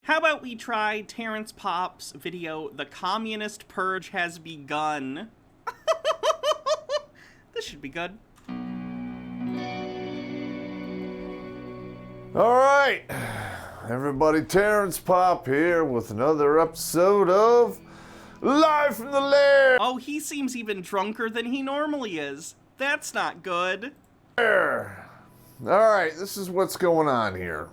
How about we try Terrence Popp's video, The Communist Purge Has Begun? This should be good. All right, everybody, Terrence Popp here with another episode of Live from the Lair. Oh, he seems even drunker than he normally is. That's not good. All right, this is what's going on here.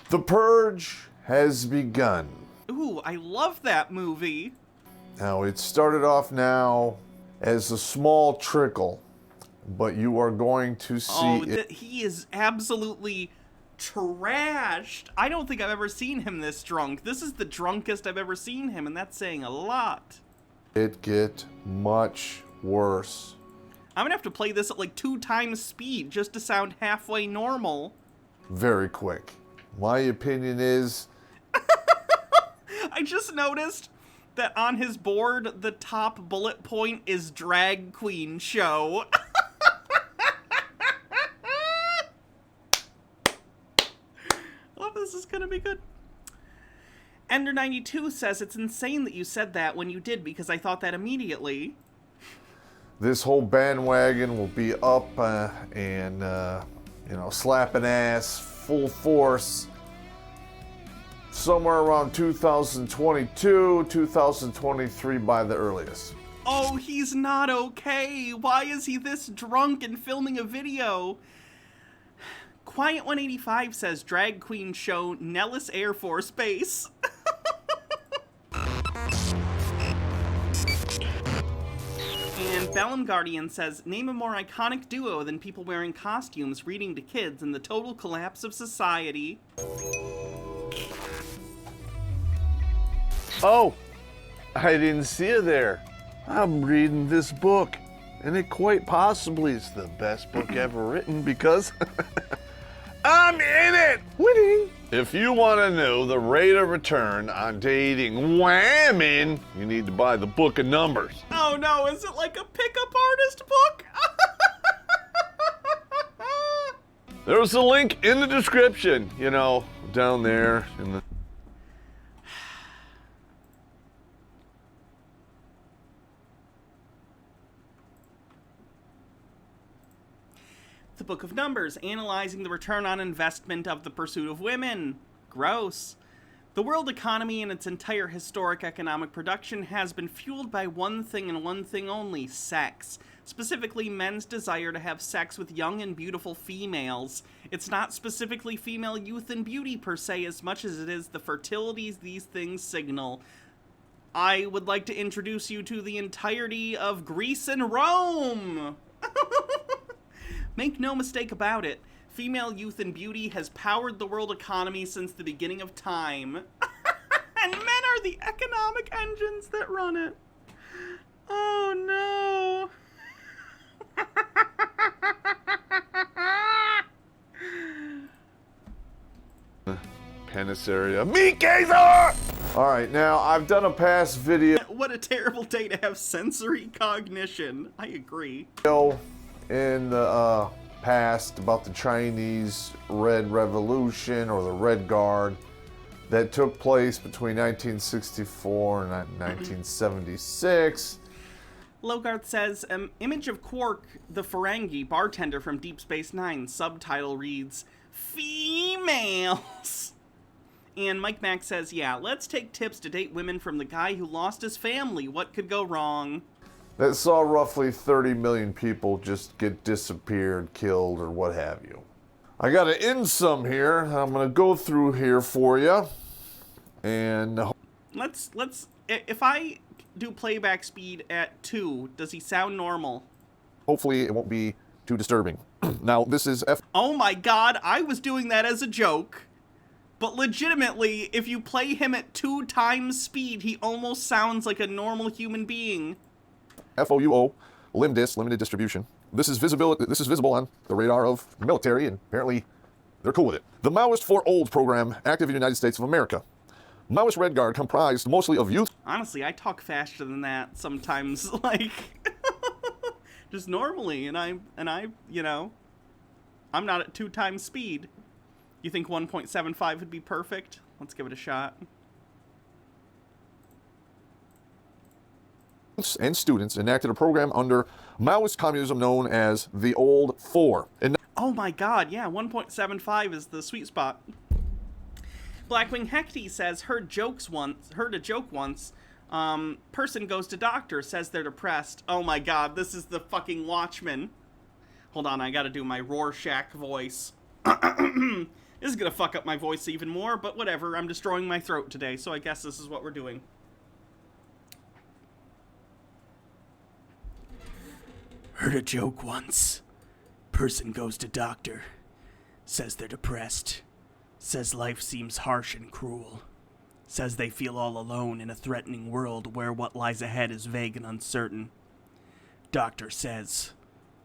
The Purge has begun. Ooh, I love that movie. Now, it started off now as a small trickle, but you are going to see He is absolutely trashed. I don't think I've ever seen him this drunk. This is the drunkest I've ever seen him, and that's saying a lot. it get much worse. I'm gonna have to play this at like 2 times speed just to sound halfway normal. Very quick. My opinion is I just noticed that on his board, the top bullet point is drag queen show. Oh, this is gonna be good. Ender92 says, it's insane that you said that when you did, because I thought that immediately. this whole bandwagon will be up and slapping ass full force somewhere around 2022, 2023 by the earliest. Oh, he's not okay. Why is he this drunk and filming a video? Quiet 185 says drag queen show Nellis Air Force Base. And Bellum Guardian says, name a more iconic duo than people wearing costumes reading to kids in the total collapse of society. Oh, I didn't see you there. I'm reading this book, and it quite possibly is the best book ever written because I'm in it! Winning! If you want to know the rate of return on dating whamming, you need to buy the Book of Numbers. Oh no, is it like a pickup artist book? There's a link in the description, down there in the... The Book of Numbers, analyzing the return on investment of the pursuit of women. Gross. The world economy and its entire historic economic production has been fueled by one thing and one thing only, sex. Specifically, men's desire to have sex with young and beautiful females. It's not specifically female youth and beauty per se as much as it is the fertilities these things signal. I would like to introduce you to the entirety of Greece and Rome! Make no mistake about it, female youth and beauty has powered the world economy since the beginning of time. And men are the economic engines that run it. Oh no. Penis area. Meat gazer! All right, now I've done a past video What a terrible day to have sensory cognition. I agree. in the past about the Chinese Red Revolution or the Red Guard that took place between 1964 and 1976. Logarth says, image of Quark, the Ferengi bartender from Deep Space Nine. Subtitle reads, females. And Mike Mack says, yeah, let's take tips to date women from the guy who lost his family. What could go wrong? That saw roughly 30 million people just get disappeared, killed, or what have you. I got an in sum here. I'm going to go through here for you. And Let's, if I do playback speed at 2, does he sound normal? hopefully it won't be too disturbing. Now, this is Oh my god, I was doing that as a joke. But legitimately, if you play him at 2 times speed, he almost sounds like a normal human being. FOUO, LIMDIS, limited distribution. This is visible on the radar of military, and apparently they're cool with it. The Maoist for Old program, active in the United States of America. Maoist Red Guard comprised mostly of youth. Honestly, I talk faster than that sometimes, like, just normally, and I, I'm not at 2 times speed. You think 1.75 would be perfect? Let's give it a shot. and students enacted a program under Maoist communism known as the Old Four. Oh my god, yeah, 1.75 is the sweet spot. Blackwing Hecty says, heard a joke once. Person goes to doctor, says they're depressed. Oh my god, this is the fucking Watchmen. Hold on, I gotta do my Rorschach voice. This is gonna fuck up my voice even more, but whatever, I'm destroying my throat today, so I guess this is what we're doing. Heard a joke once. Person goes to doctor, says they're depressed, says life seems harsh and cruel, says they feel all alone in a threatening world where what lies ahead is vague and uncertain. Doctor says,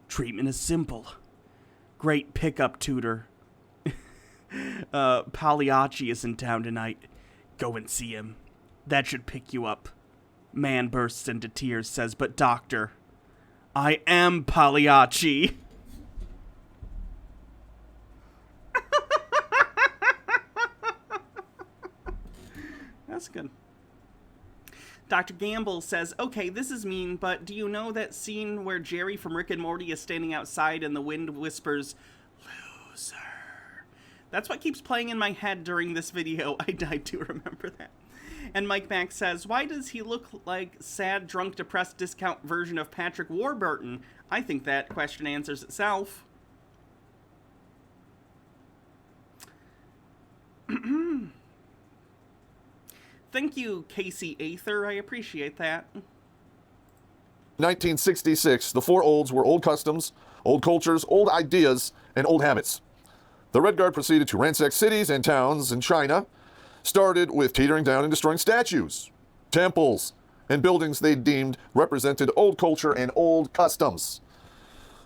treatment is simple. Great pickup tutor. Pagliacci is in town tonight. Go and see him. That should pick you up. Man bursts into tears, says, but doctor, I am Pagliacci. That's good. Dr. Gamble says, okay, this is mean, but do you know that scene where Jerry from Rick and Morty is standing outside and the wind whispers, loser? That's what keeps playing in my head during this video. I do remember that. And Mike Mack says, why does he look like sad, drunk, depressed discount version of Patrick Warburton? I think that question answers itself. Thank you, Casey Aether. I appreciate that. 1966, the four olds were old customs, old cultures, old ideas, and old habits. The Red Guard proceeded to ransack cities and towns in China, started with teetering down and destroying statues, temples, and buildings they deemed represented old culture and old customs.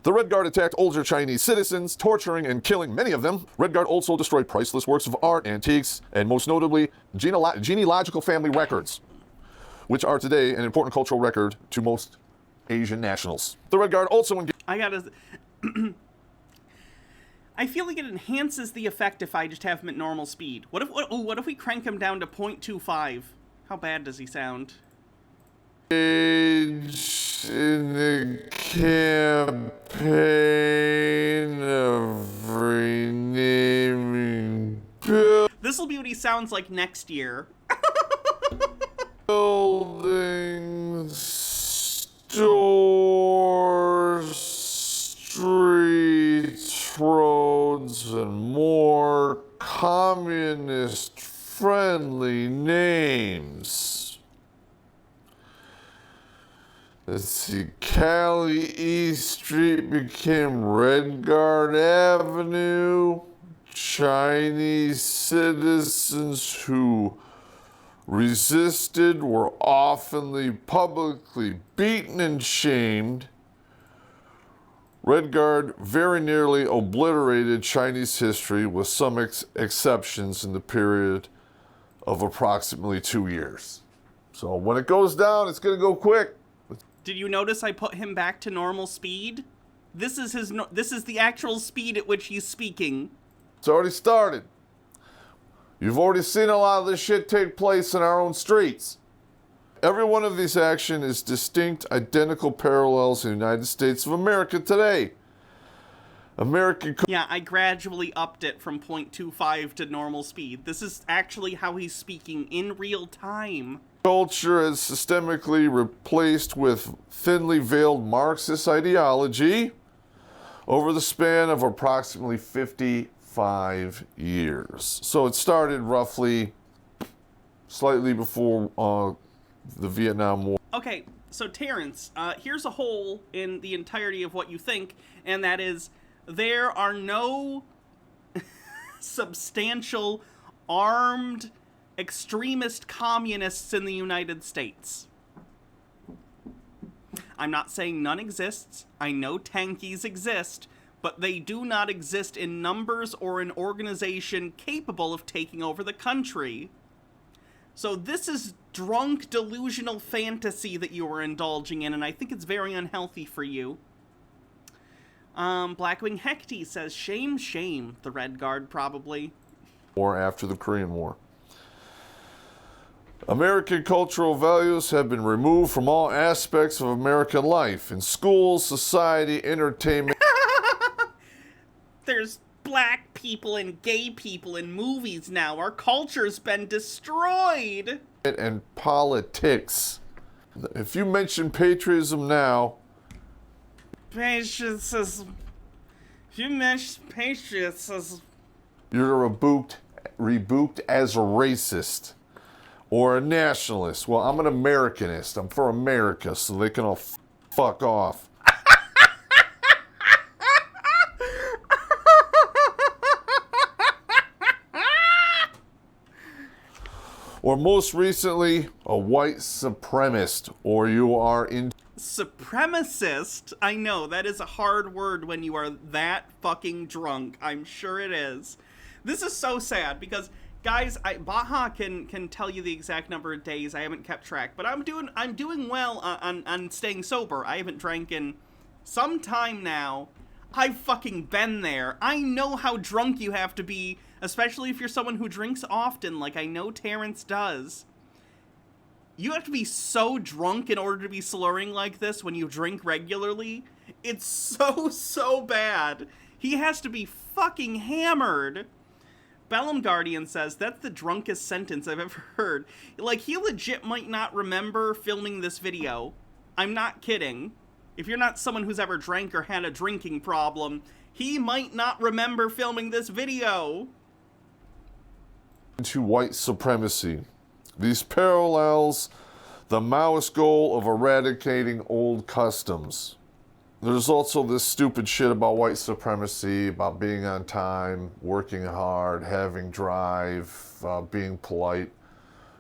The Red Guard attacked older Chinese citizens, torturing and killing many of them. Red Guard also destroyed priceless works of art, antiques, and most notably, genealogical family records, which are today an important cultural record to most Asian nationals. The Red Guard also engaged... I feel like it enhances the effect if I just have him at normal speed. What if we crank him down to 0.25? How bad does he sound? In the campaign of renaming This will be what he sounds like next year. buildings, stores, streets, roads, and more communist-friendly names. Let's see, Cali East Street became Red Guard Avenue. Chinese citizens who resisted were often publicly beaten and shamed. Red Guard very nearly obliterated Chinese history with some exceptions in the period of approximately 2 years. So when it goes down, it's going to go quick. Did you notice I put him back to normal speed? This is the actual speed at which he's speaking. It's already started. You've already seen a lot of this shit take place in our own streets. Every one of these actions is distinct, identical parallels in the United States of America today. Yeah, I gradually upped it from 0.25 to normal speed. This is actually how he's speaking in real time. Culture is systemically replaced with thinly veiled Marxist ideology over the span of approximately 55 years. So it started roughly slightly before the Vietnam War. Okay, so Terrence, here's a hole in the entirety of what you think, and that is there are no substantial armed extremist communists in the United States. I'm not saying none exists. I know tankies exist, but they do not exist in numbers or an organization capable of taking over the country. So this is drunk, delusional fantasy that you are indulging in, and I think it's very unhealthy for you. Blackwing Hecty says, shame, shame. The Red Guard, probably. Or after the Korean War. American cultural values have been removed from all aspects of American life in schools, society, entertainment. There's black people and gay people in movies now. Our culture's been destroyed. And politics. If you mention patriotism now, Patriotism. If you mention patriotism, you're rebuked as a racist or a nationalist. Well, I'm an Americanist. I'm for America, so they can all fuck off. Or most recently, a white supremacist, or you are in... Supremacist? I know, that is a hard word when you are that fucking drunk. I'm sure it is. This is so sad because, guys, Baja can tell you the exact number of days. I haven't kept track, but I'm doing well on staying sober. I haven't drank in some time now. I've fucking been there. I know how drunk you have to be, especially if you're someone who drinks often, like I know Terrence does. You have to be so drunk in order to be slurring like this when you drink regularly. It's so bad. He has to be fucking hammered. Bellum Guardian says, that's the drunkest sentence I've ever heard. Like, he legit might not remember filming this video. I'm not kidding. If you're not someone who's ever drank or had a drinking problem, he might not remember filming this video. To white supremacy. These parallels the Maoist goal of eradicating old customs. There's also this stupid shit about white supremacy, about being on time, working hard, having drive, being polite.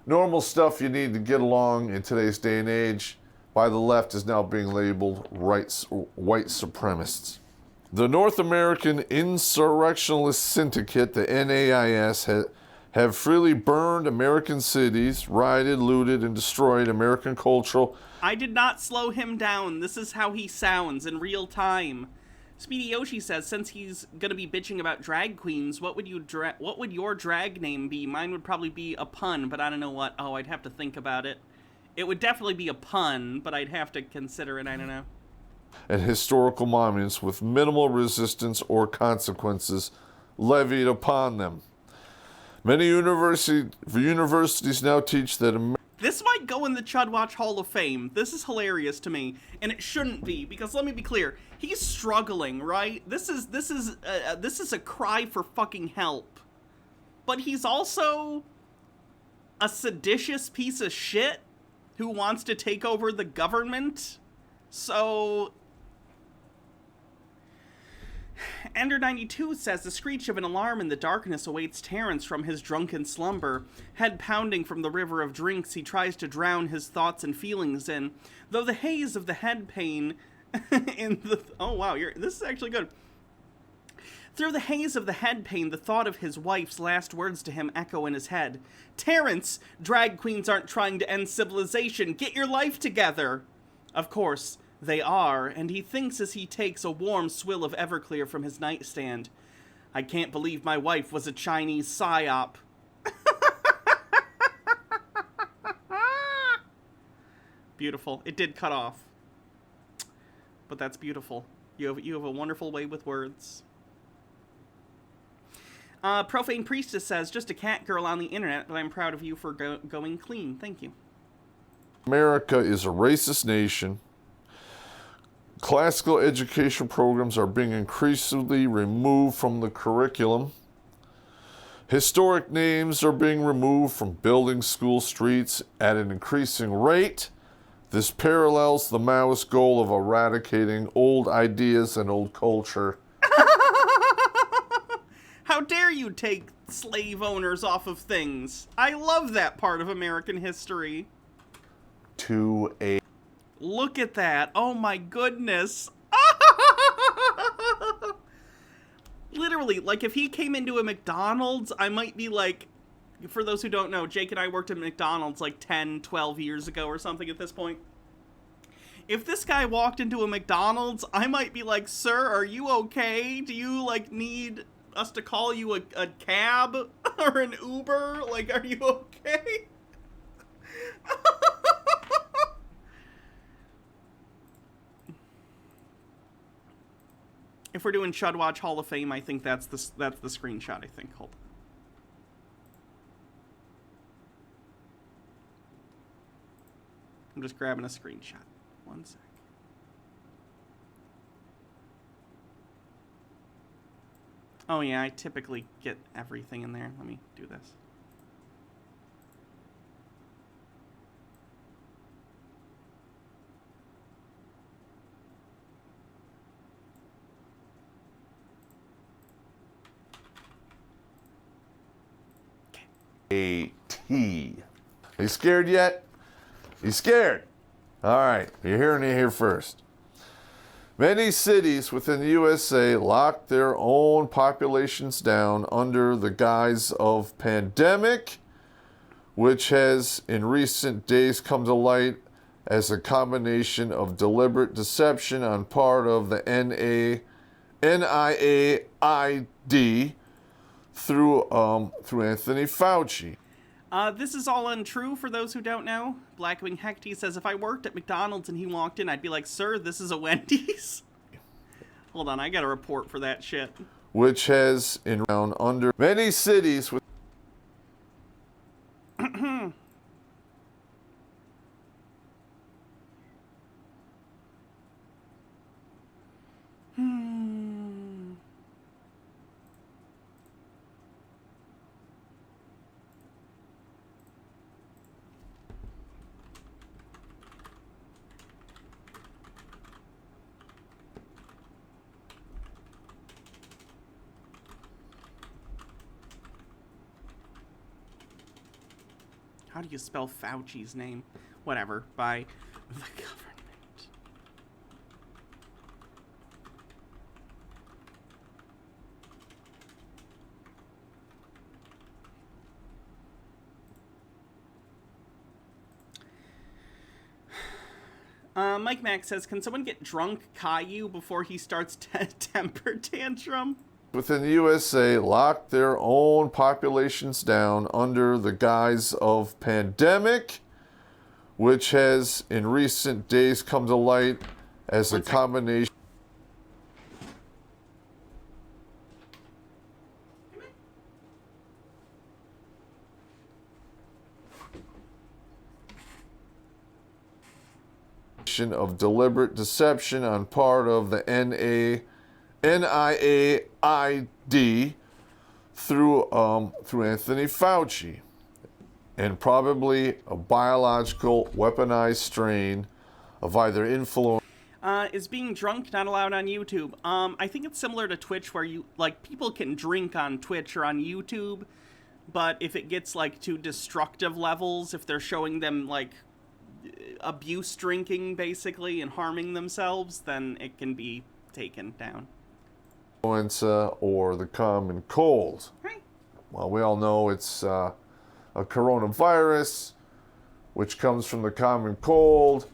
Normal stuff you need to get along in today's day and age by the left is now being labeled white supremacists. The North American Insurrectionalist Syndicate, the NAIS, have freely burned American cities, rioted, looted, and destroyed American cultural. I did not slow him down. This is how he sounds in real time. Speedy Yoshi says, since he's gonna be bitching about drag queens, what would your drag name be? Mine would probably be a pun, but I don't know what. Oh, I'd have to think about it. It would definitely be a pun, but I'd have to consider it. I don't know. And historical monuments with minimal resistance or consequences levied upon them. Many universities now teach that this might go in the Chud Watch Hall of Fame. This is hilarious to me, and it shouldn't be, because let me be clear, he's struggling, right? This is a cry for fucking help, but he's also a seditious piece of shit who wants to take over the government. So Ender92 says the screech of an alarm in the darkness awaits Terrence from his drunken slumber. Head pounding from the river of drinks he tries to drown his thoughts and feelings in. Though the haze of the head pain in the... Oh, wow, this is actually good. Through the haze of the head pain, the thought of his wife's last words to him echo in his head. Terrence, drag queens aren't trying to end civilization. Get your life together. Of course, they are, and he thinks as he takes a warm swill of Everclear from his nightstand. I can't believe my wife was a Chinese psyop. Beautiful. It did cut off. But that's beautiful. You have a wonderful way with words. Profane Priestess says, just a cat girl on the internet, but I'm proud of you for going clean. Thank you. America is a racist nation. Classical education programs are being increasingly removed from the curriculum. Historic names are being removed from buildings, school streets at an increasing rate. This parallels the Maoist goal of eradicating old ideas and old culture. How dare you take slave owners off of things? I love that part of American history. Look at that. Oh my goodness. Literally, like if he came into a McDonald's, I might be like, for those who don't know, Jake and I worked at McDonald's like 10, 12 years ago or something at this point. If this guy walked into a McDonald's, I might be like, sir, are you okay? Do you like need us to call you a cab or an Uber? Like, are you okay? If we're doing Chud Watch Hall of Fame, I think that's the screenshot, I think. Hold on. I'm just grabbing a screenshot. One sec. Oh yeah, I typically get everything in there. Let me do this. A-T. You scared yet? You scared? All right, you're hearing it here first. Many cities within the USA locked their own populations down under the guise of pandemic, which has in recent days come to light as a combination of deliberate deception on part of the NIAID through Anthony Fauci. This is all untrue for those who don't know. Blackwing Hecty says, if I worked at McDonald's and he walked in, I'd be like, sir, this is a Wendy's. Hold on, I got a report for that shit. Which has in around under many cities with How do you spell Fauci's name? Whatever, by the government. Mike Mack says, can someone get drunk Caillou before he starts temper tantrum? within the USA locked their own populations down under the guise of pandemic, which has in recent days come to light as a combination of deliberate deception on part of the NIAID through Anthony Fauci, and probably a biological weaponized strain of either influence. Is being drunk not allowed on YouTube? I think it's similar to Twitch, where people can drink on Twitch or on YouTube, but if it gets to destructive levels, if they're showing them abuse drinking basically and harming themselves, then it can be taken down. Influenza or the common cold. Right. Well, we all know it's a coronavirus, which comes from the common cold,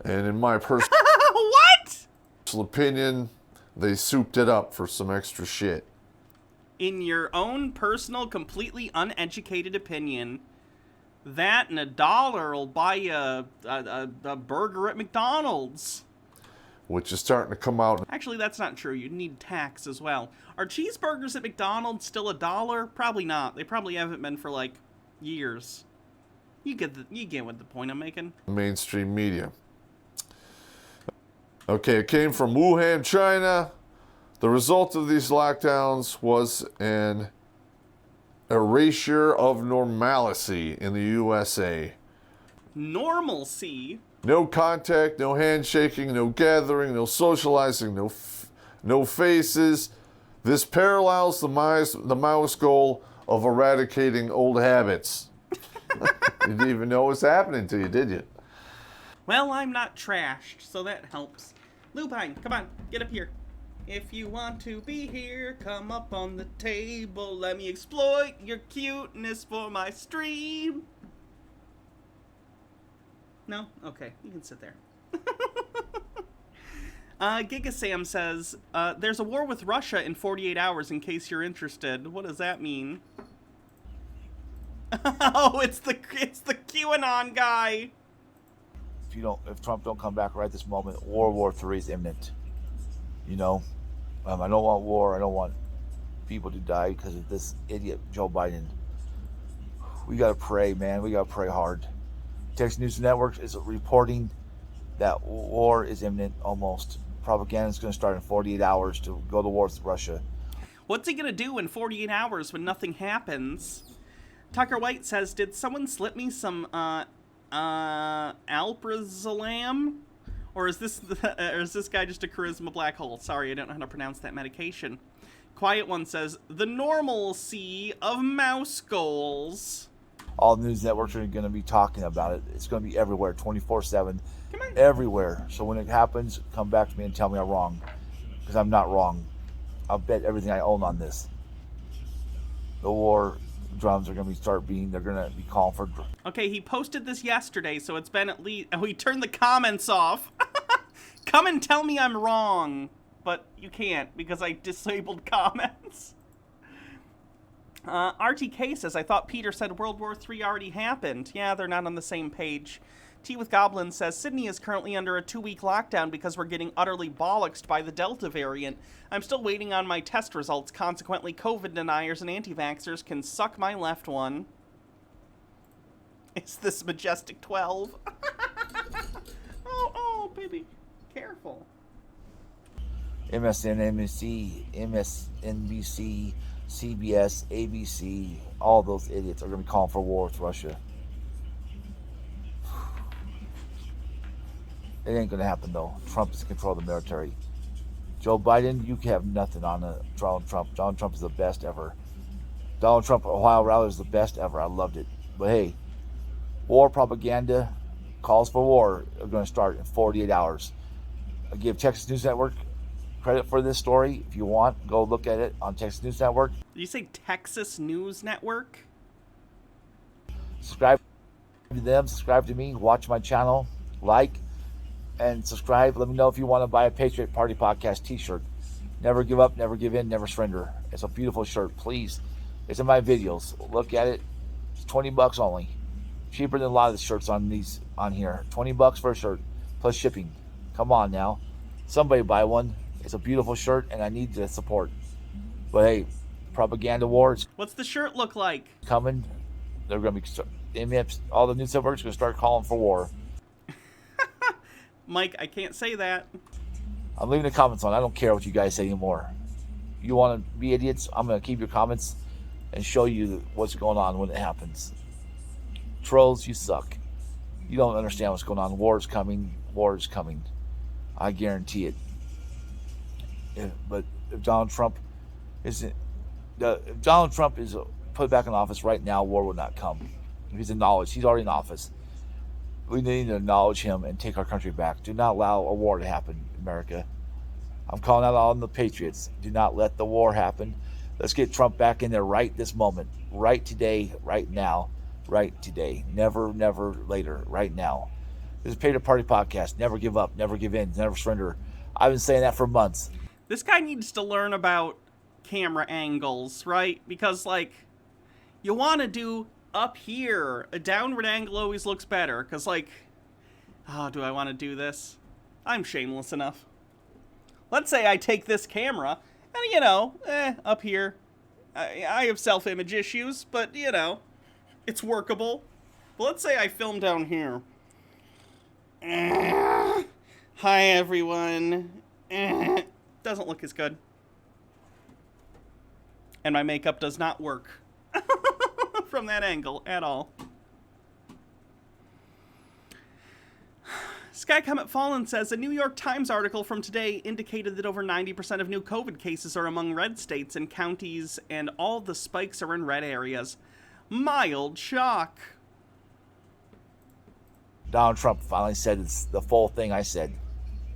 and in my personal What? opinion, they souped it up for some extra shit. In your own personal, completely uneducated opinion, that and $1 will buy you a burger at McDonald's. Which is starting to come out. Actually, that's not true. You'd need tax as well. Are cheeseburgers at McDonald's still $1? Probably not. They probably haven't been for years. You get what the point I'm making. Mainstream media. Okay, it came from Wuhan, China. The result of these lockdowns was an erasure of normalcy in the USA. Normalcy? No contact, no handshaking, no gathering, no socializing, no faces. This parallels the Maoist goal of eradicating old habits. You didn't even know what's happening to you, did you? Well, I'm not trashed, so that helps. Lupine, come on, get up here. If you want to be here, come up on the table. Let me exploit your cuteness for my stream. No? Okay, you can sit there. Giga Sam says, there's a war with Russia in 48 hours in case you're interested. What does that mean? Oh, it's the QAnon guy. If Trump don't come back right this moment, World War III is imminent. You know, I don't want war. I don't want people to die because of this idiot Joe Biden. We gotta pray, man. We gotta pray hard. Texas News Network is reporting that war is imminent almost. Propaganda is going to start in 48 hours to go to war with Russia. What's he gonna do in 48 hours when nothing happens? Tucker White says, did someone slip me some, alprazolam? Or is this guy just a charisma black hole? Sorry, I don't know how to pronounce that medication. Quiet One says, the normalcy of mouse goals. All the news networks are going to be talking about it. It's going to be everywhere, 24/7, everywhere. So when it happens, come back to me and tell me I'm wrong, because I'm not wrong. I'll bet everything I own on this. The war drums are going to they're going to be calling for... Okay, he posted this yesterday, so it's been at least... Oh, he turned the comments off. Come and tell me I'm wrong. But you can't, because I disabled comments. RTK says, I thought Peter said World War III already happened. Yeah, they're not on the same page. Tea with Goblin says, Sydney is currently under a 2-week lockdown because we're getting utterly bollocksed by the Delta variant. I'm still waiting on my test results. Consequently, COVID deniers and anti-vaxxers can suck my left one. It's this majestic 12. oh, baby. Careful. MSNBC, MSNBC, CBS, ABC, all those idiots are going to be calling for war with Russia. It ain't going to happen, though. Trump is in control of the military. Joe Biden, you have nothing on Donald Trump. Donald Trump is the best ever. Donald Trump, Ohio rally is the best ever. I loved it. But hey, war propaganda, calls for war are going to start in 48 hours. I give Texas News Network credit for this story. If you want, go look at it on Texas News Network. Did you say Texas News Network? Subscribe to them, subscribe to me, watch my channel, like, and subscribe. Let me know if you want to buy a Patriot Party Podcast t-shirt. Never give up, never give in, never surrender. It's a beautiful shirt, please. It's in my videos. Look at it. It's $20 only. Cheaper than a lot of the shirts on here. $20 for a shirt, plus shipping. Come on now. Somebody buy one. It's a beautiful shirt, and I need the support. But hey, propaganda wars. What's the shirt look like? Coming. They're going to be... all the news networks are going to start calling for war. Mike, I can't say that. I'm leaving the comments on. I don't care what you guys say anymore. You want to be idiots? I'm going to keep your comments and show you what's going on when it happens. Trolls, you suck. You don't understand what's going on. War is coming. War is coming. I guarantee it. But if Donald Trump is put back in office right now, war will not come. If he's acknowledged, he's already in office. We need to acknowledge him and take our country back. Do not allow a war to happen, America. I'm calling out on the Patriots. Do not let the war happen. Let's get Trump back in there right this moment. Right today, right now, right today. Never, never later, right now. This is Patriot Party Podcast. Never give up, never give in, never surrender. I've been saying that for months. This guy needs to learn about camera angles, right? Because, like, you want to do up here. A downward angle always looks better. Because, like, do I want to do this? I'm shameless enough. Let's say I take this camera and, up here. I have self-image issues, but, it's workable. But let's say I film down here. Hi, everyone. Doesn't look as good. And my makeup does not work from that angle at all. Sky Comet Fallen says, a New York Times article from today indicated that over 90% of new COVID cases are among red states and counties, and all the spikes are in red areas. Mild shock. Donald Trump finally said it's the full thing I said.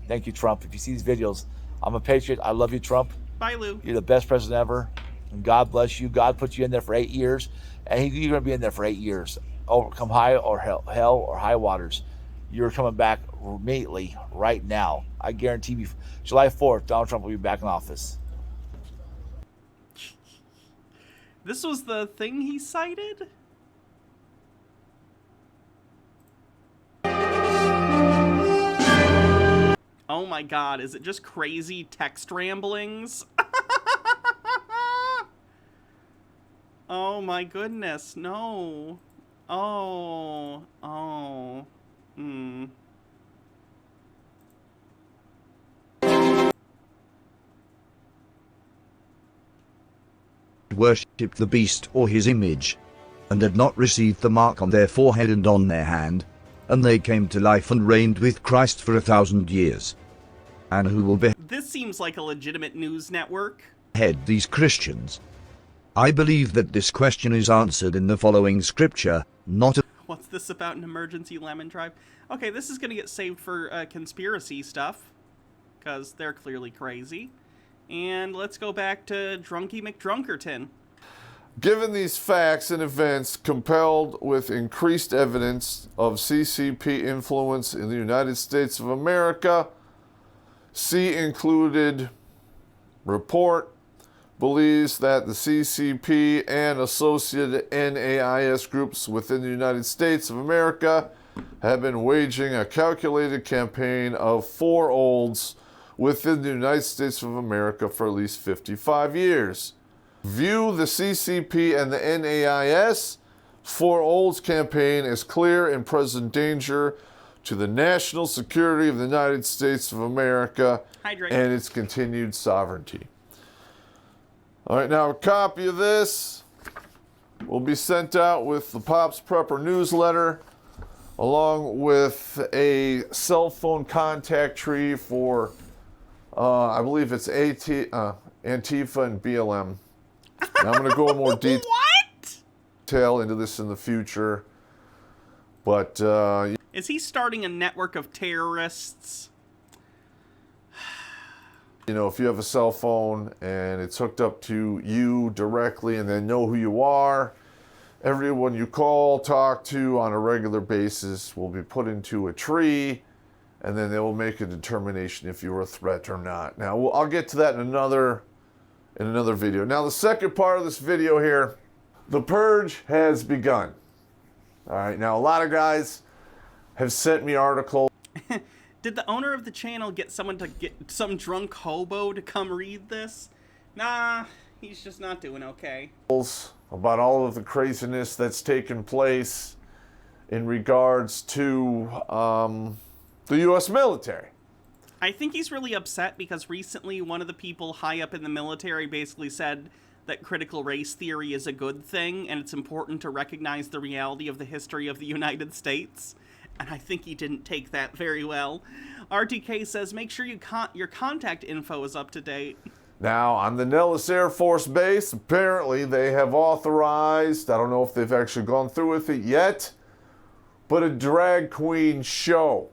Thank you, Trump. If you see these videos, I'm a patriot. I love you, Trump. Bye, Lou. You're the best president ever. And God bless you. God put you in there for 8 years. And you're going to be in there for 8 years. Come high or hell or high waters. You're coming back immediately right now. I guarantee you, July 4th, Donald Trump will be back in office. This was the thing he cited? Oh Oh my god, is it just crazy text ramblings? Oh my goodness, no. Oh. Worshipped the beast or his image, and had not received the mark on their forehead and on their hand, and they came to life and reigned with Christ for 1,000 years. And who will This seems like a legitimate news network. behead these Christians? I believe that this question is answered in the following scripture, not a What's this about an emergency lemon tribe? Okay, this is gonna get saved for conspiracy stuff, because they're clearly crazy. And let's go back to Drunky McDrunkerton. Given these facts and events, compelled with increased evidence of CCP influence in the United States of America, see included report believes that the CCP and associated NAIS groups within the United States of America have been waging a calculated campaign of four olds within the United States of America for at least 55 years. View the CCP and the NAIS Four Olds campaign as clear and present danger to the national security of the United States of America Hydrate. and its continued sovereignty. All right, now a copy of this will be sent out with the Pops Prepper newsletter, along with a cell phone contact tree for, I believe it's Antifa and BLM. And I'm going to go in more detail into this in the future, but Is he starting a network of terrorists? you know, if you have a cell phone and it's hooked up to you directly and they know who you are, everyone you call, talk to on a regular basis will be put into a tree, and then they will make a determination if you're a threat or not. Now, I'll get to that in another video. Now, the second part of this video here, the purge has begun. All right, now a lot of guys have sent me articles. Did the owner of the channel get some drunk hobo to come read this? Nah, he's just not doing okay. About all of the craziness that's taken place in regards to the U.S. military. I think he's really upset because recently one of the people high up in the military basically said that critical race theory is a good thing and it's important to recognize the reality of the history of the United States. And I think he didn't take that very well. RTK says, make sure your contact info is up to date. Now, on the Nellis Air Force Base, apparently they have authorized, I don't know if they've actually gone through with it yet, but a drag queen show.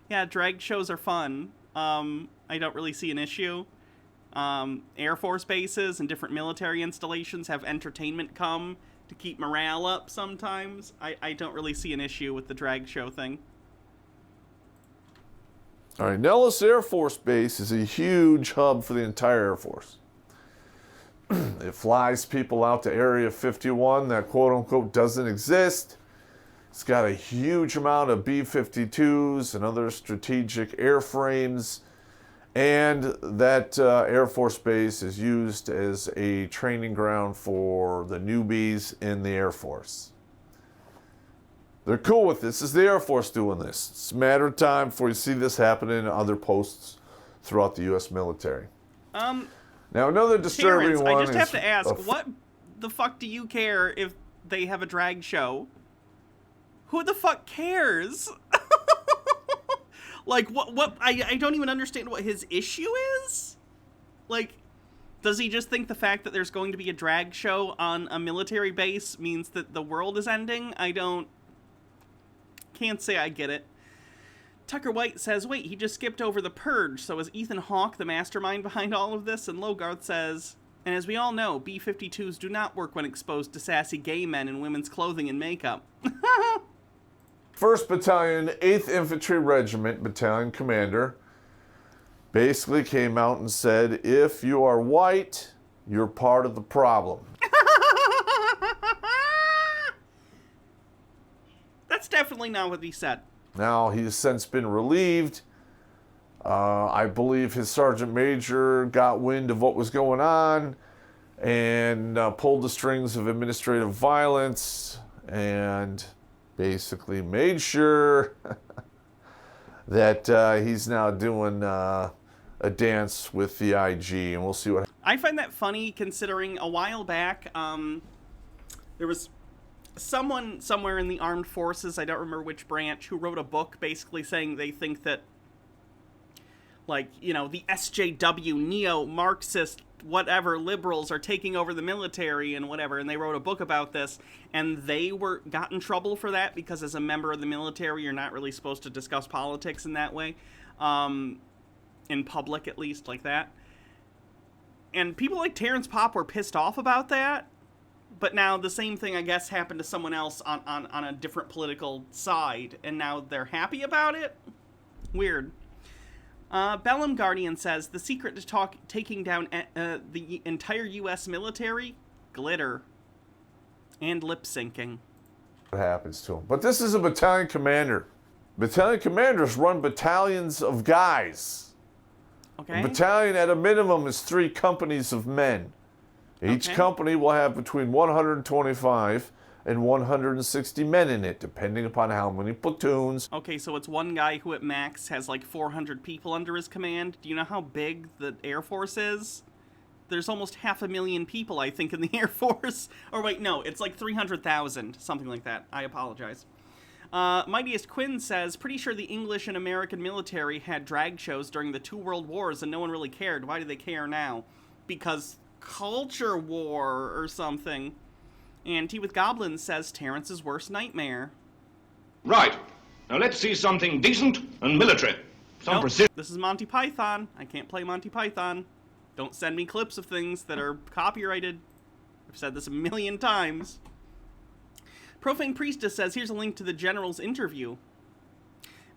Yeah, drag shows are fun. I don't really see an issue. Air Force bases and different military installations have entertainment come to keep morale up sometimes. I don't really see an issue with the drag show thing. All right, Nellis Air Force Base is a huge hub for the entire Air Force. It flies people out to Area 51 that quote-unquote doesn't exist. It's got a huge amount of B-52s and other strategic airframes, and that Air Force Base is used as a training ground for the newbies in the Air Force. They're cool with this. This is the Air Force doing this. It's a matter of time before you see this happen in other posts throughout the U.S. military. Now, another disturbing Terrence, one I just have is to ask, what the fuck do you care if they have a drag show? Who the fuck cares? Like, what, I don't even understand what his issue is? Like, does he just think the fact that there's going to be a drag show on a military base means that the world is ending? Can't say I get it. Tucker White says, wait, he just skipped over the purge, so is Ethan Hawke the mastermind behind all of this? And Logarth says, and as we all know, B-52s do not work when exposed to sassy gay men in women's clothing and makeup. 1st Battalion, 8th Infantry Regiment Battalion Commander basically came out and said, if you are white, you're part of the problem. That's definitely not what he said. Now, he has since been relieved I believe his sergeant major got wind of what was going on and pulled the strings of administrative violence and basically made sure that he's now doing a dance with the IG, and we'll see what. I find that funny considering a while back, there was someone somewhere in the armed forces, I don't remember which branch, who wrote a book basically saying they think that, like, you know, the SJW, neo-Marxist, whatever, liberals are taking over the military and whatever, and they wrote a book about this, and they got in trouble for that because as a member of the military, you're not really supposed to discuss politics in that way, in public at least, like that. And people like Terrence Popp were pissed off about that, but now the same thing, I guess, happened to someone else on a different political side, and now they're happy about it? Weird. Bellum Guardian says, the secret to taking down the entire U.S. military? Glitter. And lip-syncing. What happens to him. But this is a battalion commander. Battalion commanders run battalions of guys. Okay. A battalion at a minimum is 3 companies of men. Each company will have between 125 and 160 men in it, depending upon how many platoons. Okay, so it's one guy who at max has like 400 people under his command. Do you know how big the Air Force is? There's almost 500,000 people, I think, in the Air Force. Or wait, no, it's like 300,000, something like that. I apologize. Mightiest Quinn says, pretty sure the English and American military had drag shows during the 2 world wars and no one really cared. Why do they care now? Because culture war or something. And Tea with Goblins says Terrence's worst nightmare. Right. Now let's see something decent and military. Some precision. This is Monty Python. I can't play Monty Python. Don't send me clips of things that are copyrighted. I've said this a million times. Profane Priestess says, here's a link to the general's interview.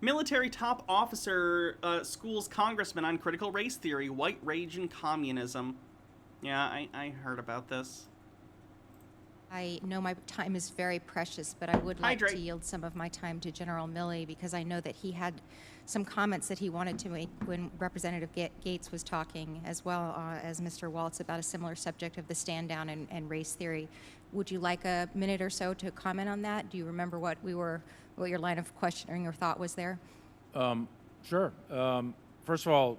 Military top officer schools congressman on critical race theory, white rage and communism. Yeah, I heard about this. I know my time is very precious, but I would like to yield some of my time to General Milley because I know that he had some comments that he wanted to make when Representative Gates was talking, as well as Mr. Waltz, about a similar subject of the stand down and race theory. Would you like a minute or so to comment on that? Do you remember what your line of questioning or thought was there? Sure. First of all,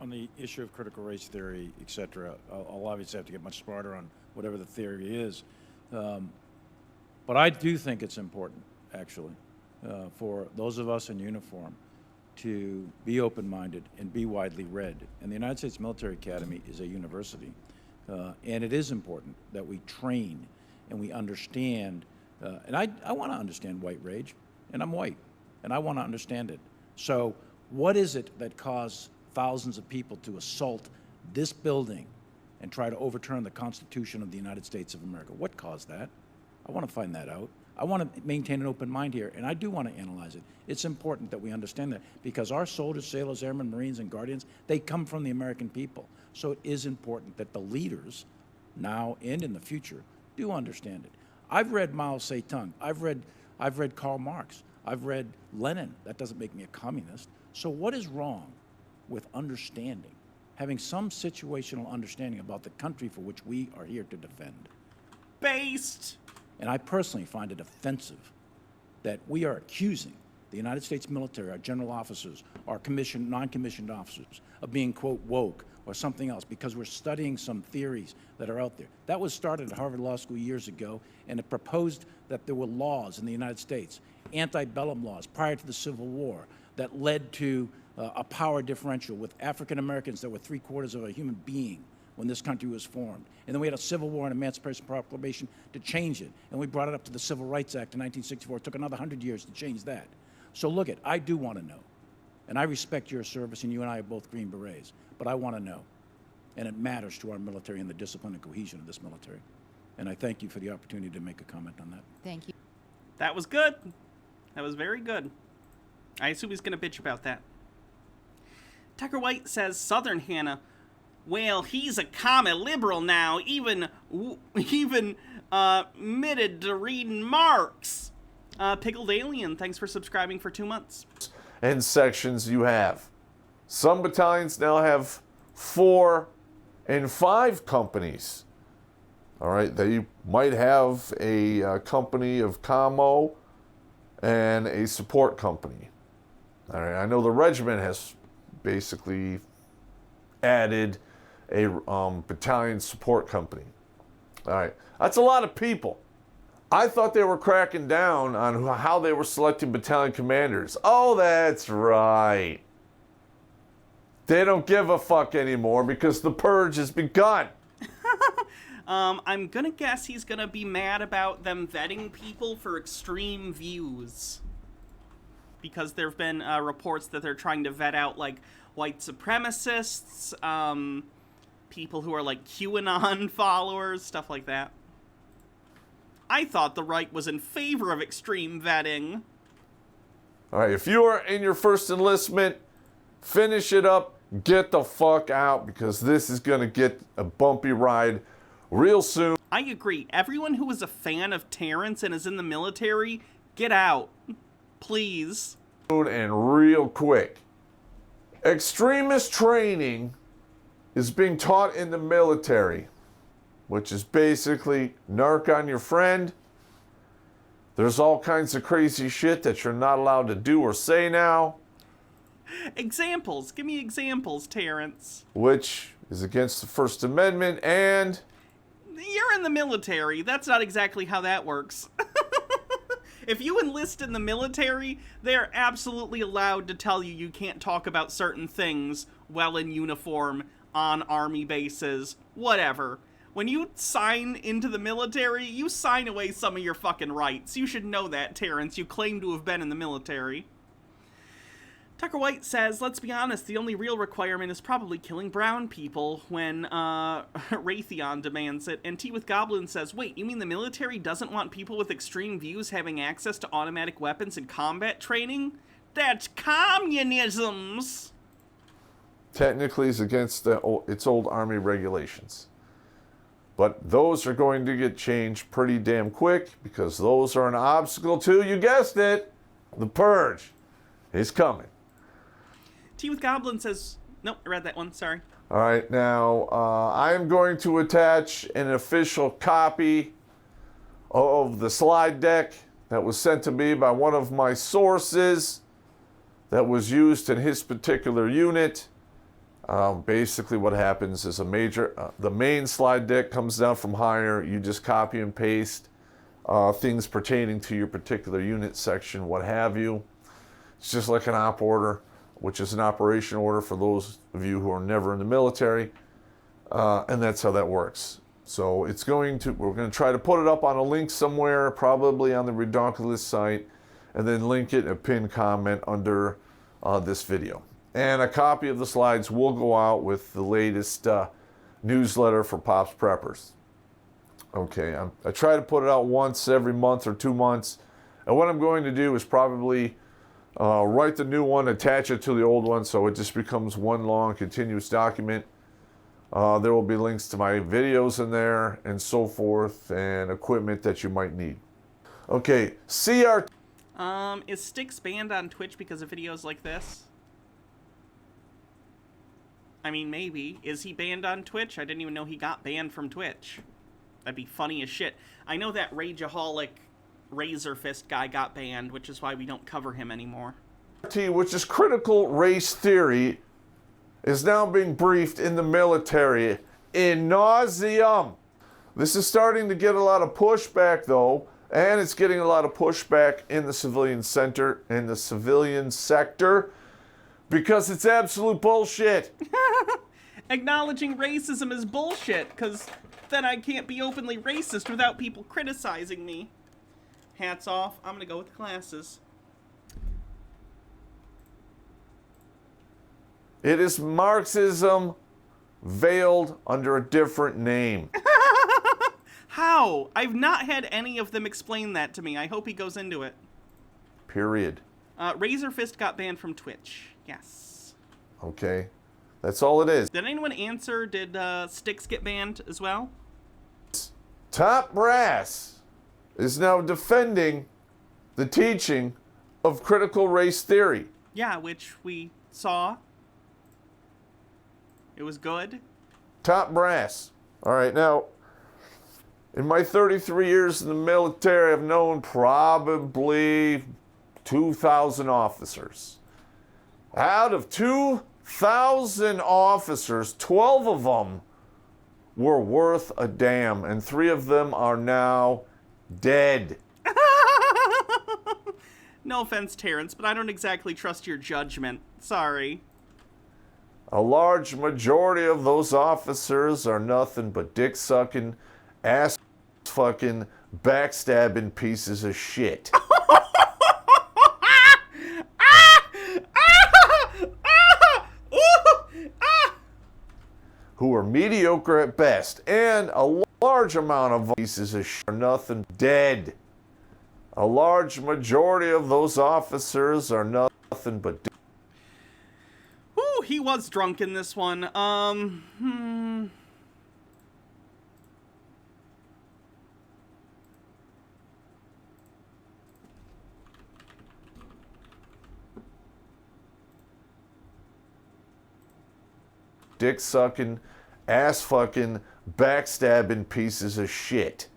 on the issue of critical race theory, et cetera, I'll obviously have to get much smarter on whatever the theory is. But I do think it's important, actually, for those of us in uniform to be open-minded and be widely read. And the United States Military Academy is a university. And it is important that we train and we understand. And I want to understand white rage, and I'm white, and I want to understand it. So what is it that caused thousands of people to assault this building and try to overturn the Constitution of the United States of America? What caused that? I want to find that out. I want to maintain an open mind here, and I do want to analyze it. It's important that we understand that because our soldiers, sailors, airmen, Marines, and Guardians, they come from the American people. So it is important that the leaders, now and in the future, do understand it. I've read Mao Zedong. I've read Karl Marx. I've read Lenin. That doesn't make me a communist. So what is wrong with understanding, having some situational understanding about the country for which we are here to defend? Based. And I personally find it offensive that we are accusing the United States military, our general officers, our commissioned, non-commissioned officers, of being, quote, woke or something else because we're studying some theories that are out there. That was started at Harvard Law School years ago, and it proposed that there were laws in the United States, antebellum laws prior to the Civil War, that led to a power differential with African Americans that were 3/4 of a human being when this country was formed. And then we had a Civil War and Emancipation Proclamation to change it. And we brought it up to the Civil Rights Act in 1964. It took another 100 years to change that. So look it, I do want to know. And I respect your service, and you and I are both Green Berets. But I want to know. And it matters to our military and the discipline and cohesion of this military. And I thank you for the opportunity to make a comment on that. Thank you. That was good. That was very good. I assume he's going to bitch about that. Tucker White says, Southern Hannah, well, he's a commie liberal now, even admitted to reading Marx. Pickled Alien, thanks for subscribing for 2 months. And sections you have Some battalions now have 4 and 5 companies. All right, they might have a company of commo and a support company. All right, I know the regiment has basically added a battalion support company. All right, that's a lot of people. I thought they were cracking down on how they were selecting battalion commanders. Oh, that's right. They don't give a fuck anymore because the purge has begun. I'm gonna guess he's gonna be mad about them vetting people for extreme views. Because there have been reports that they're trying to vet out, like, white supremacists, people who are, like, QAnon followers, stuff like that. I thought the right was in favor of extreme vetting. All right, if you are in your first enlistment, finish it up, get the fuck out, because this is going to get a bumpy ride real soon. I agree. Everyone who is a fan of Terrence and is in the military, get out. Please. And real quick. Extremist training is being taught in the military, which is basically narc on your friend. There's all kinds of crazy shit that you're not allowed to do or say now. Examples. Give me examples, Terrence. Which is against the First Amendment, and you're in the military. That's not exactly how that works. If you enlist in the military, they're absolutely allowed to tell you you can't talk about certain things while in uniform, on army bases, whatever. When you sign into the military, you sign away some of your fucking rights. You should know that, Terrence. You claim to have been in the military. Tucker White says, let's be honest, the only real requirement is probably killing brown people when Raytheon demands it. And Tea with Goblin says, wait, you mean the military doesn't want people with extreme views having access to automatic weapons and combat training? That's communisms! technically is against its old Army regulations. But those are going to get changed pretty damn quick because those are an obstacle to, you guessed it, the purge is coming. Tea with Goblin says, nope, I read that one, sorry. All right, now I am going to attach an official copy of the slide deck that was sent to me by one of my sources that was used in his particular unit. Basically what happens is the main slide deck comes down from higher. You just copy and paste things pertaining to your particular unit section, what have you. It's just like an op order, which is an operation order for those of you who are never in the military. And that's how that works. So we're going to try to put it up on a link somewhere, probably on the Redonkulous site, and then link it in a pinned comment under this video. And a copy of the slides will go out with the latest newsletter for Pops Preppers. Okay, I try to put it out once every month or 2 months. And what I'm going to do is probably write the new one, attach it to the old one, so it just becomes one long continuous document. There will be links to my videos in there and so forth, and equipment that you might need. Okay, CR. Is Styx banned on Twitch because of videos like this? I mean, maybe. Is he banned on Twitch? I didn't even know he got banned from Twitch. That'd be funny as shit. I know that Rageaholic Razor Fist guy got banned, which is why we don't cover him anymore. Which is critical race theory, is now being briefed in the military in nauseam. This is starting to get a lot of pushback, though, and it's getting a lot of pushback in the civilian sector, because it's absolute bullshit. Acknowledging racism is bullshit, because then I can't be openly racist without people criticizing me. Hats off. I'm gonna go with the glasses. It is Marxism veiled under a different name. How? I've not had any of them explain that to me. I hope he goes into it. Period. Razor Fist got banned from Twitch. Yes. Okay. That's all it is. Did anyone answer? Did Styx get banned as well? Top brass is now defending the teaching of critical race theory. Yeah, which we saw It was good? Top brass. All right, now, in my 33 years in the military, I've known probably 2,000 officers. Out of 2,000 officers, 12 of them were worth a damn, and 3 of them are now dead. No offense, Terrence, but I don't exactly trust your judgment. Sorry. A large majority of those officers are nothing but dick-sucking, ass-fucking, backstabbing pieces of shit. Who are mediocre at best, and a large amount of pieces of shit are nothing dead. A large majority of those officers are nothing but Ooh, he was drunk in this one. dick-sucking, ass-fucking, backstabbing pieces of shit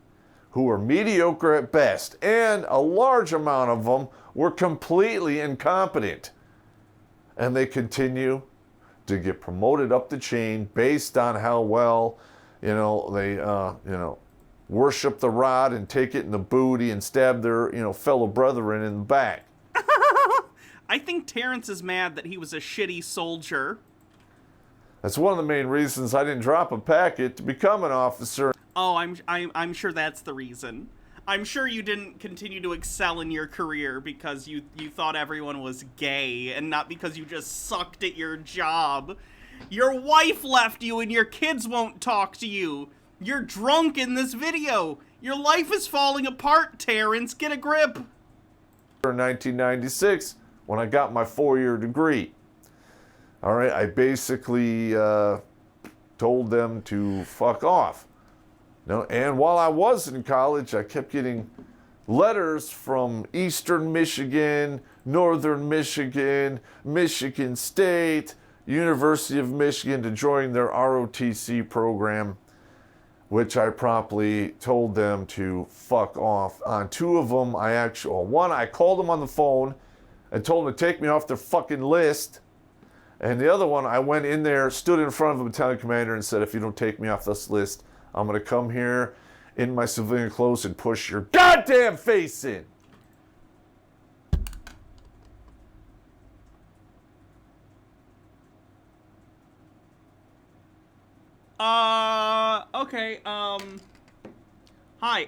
who are mediocre at best, and a large amount of them were completely incompetent. And they continue to get promoted up the chain based on how well, they, worship the rod and take it in the booty and stab their, fellow brethren in the back. I think Terrence is mad that he was a shitty soldier. That's one of the main reasons I didn't drop a packet to become an officer. Oh, I'm sure that's the reason. I'm sure you didn't continue to excel in your career because you thought everyone was gay and not because you just sucked at your job. Your wife left you and your kids won't talk to you. You're drunk in this video. Your life is falling apart, Terrence. Get a grip. In 1996, when I got my 4-year degree. All right, I basically told them to fuck off. And while I was in college, I kept getting letters from Eastern Michigan, Northern Michigan, Michigan State, University of Michigan to join their ROTC program, which I promptly told them to fuck off. On 2 of them, one, I called them on the phone and told them to take me off their fucking list. And the other one, I went in there, stood in front of the battalion commander and said, if you don't take me off this list, I'm going to come here in my civilian clothes and push your goddamn face in. Okay, hi,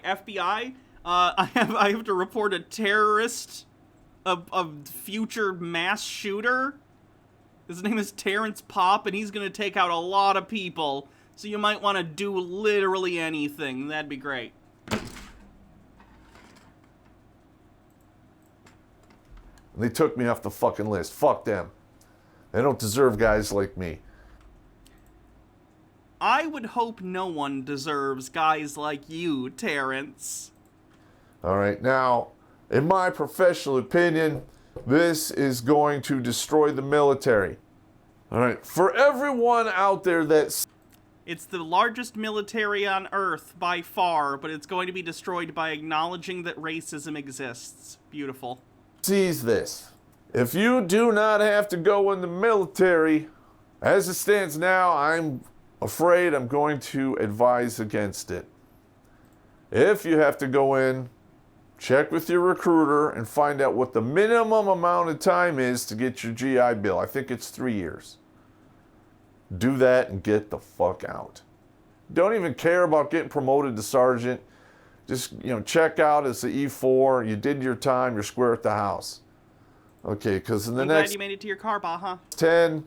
FBI. I have to report a terrorist, a future mass shooter. His name is Terrence Popp, and he's gonna take out a lot of people. So you might want to do literally anything. That'd be great. They took me off the fucking list. Fuck them. They don't deserve guys like me. I would hope no one deserves guys like you, Terrence. All right, now, in my professional opinion, this is going to destroy the military. All right, for everyone out there that's... It's the largest military on Earth by far, but it's going to be destroyed by acknowledging that racism exists. Beautiful. Sees this. If you do not have to go in the military, as it stands now, I'm afraid I'm going to advise against it. If you have to go in, check with your recruiter and find out what the minimum amount of time is to get your GI Bill. I think it's 3 years. Do that and get the fuck out. Don't even care about getting promoted to sergeant. Just, check out as the E4. You did your time. You're square at the house. Okay, because in the next... glad you made it to your car, Baja. 10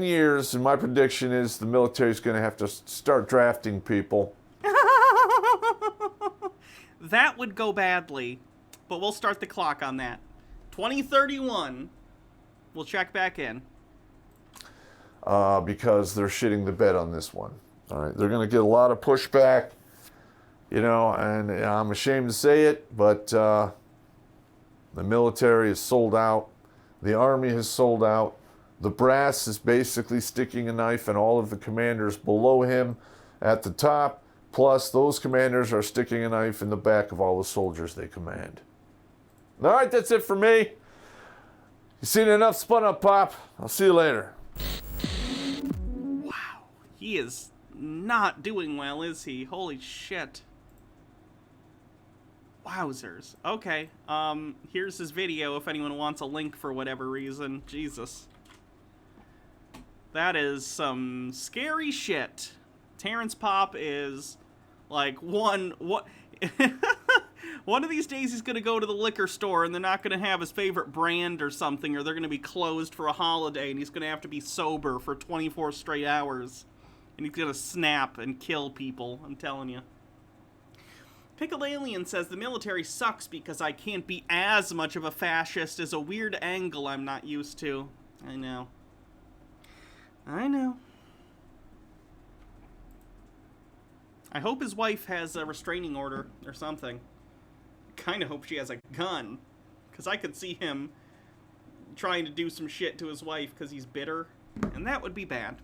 years, and my prediction is the military's going to have to start drafting people. That would go badly, but we'll start the clock on that. 2031, we'll check back in. Because they're shitting the bed on this one. All right, they're going to get a lot of pushback, and I'm ashamed to say it, but the military is sold out. The Army has sold out. The brass is basically sticking a knife in all of the commanders below him at the top, plus those commanders are sticking a knife in the back of all the soldiers they command. All right, that's it for me. You seen enough spun up, Pop. I'll see you later. Wow. He is not doing well, is he? Holy shit. Wowzers. Okay, here's his video if anyone wants a link for whatever reason. Jesus. That is some scary shit. Terrence Popp is like one of these days he's gonna go to the liquor store and they're not gonna have his favorite brand or something, or they're gonna be closed for a holiday and he's gonna have to be sober for 24 straight hours. And he's gonna snap and kill people, I'm telling you. Pickled Alien says the military sucks because I can't be as much of a fascist as a weird angle I'm not used to. I know. I hope his wife has a restraining order or something. Kind of hope she has a gun, because I could see him trying to do some shit to his wife because he's bitter, and that would be bad.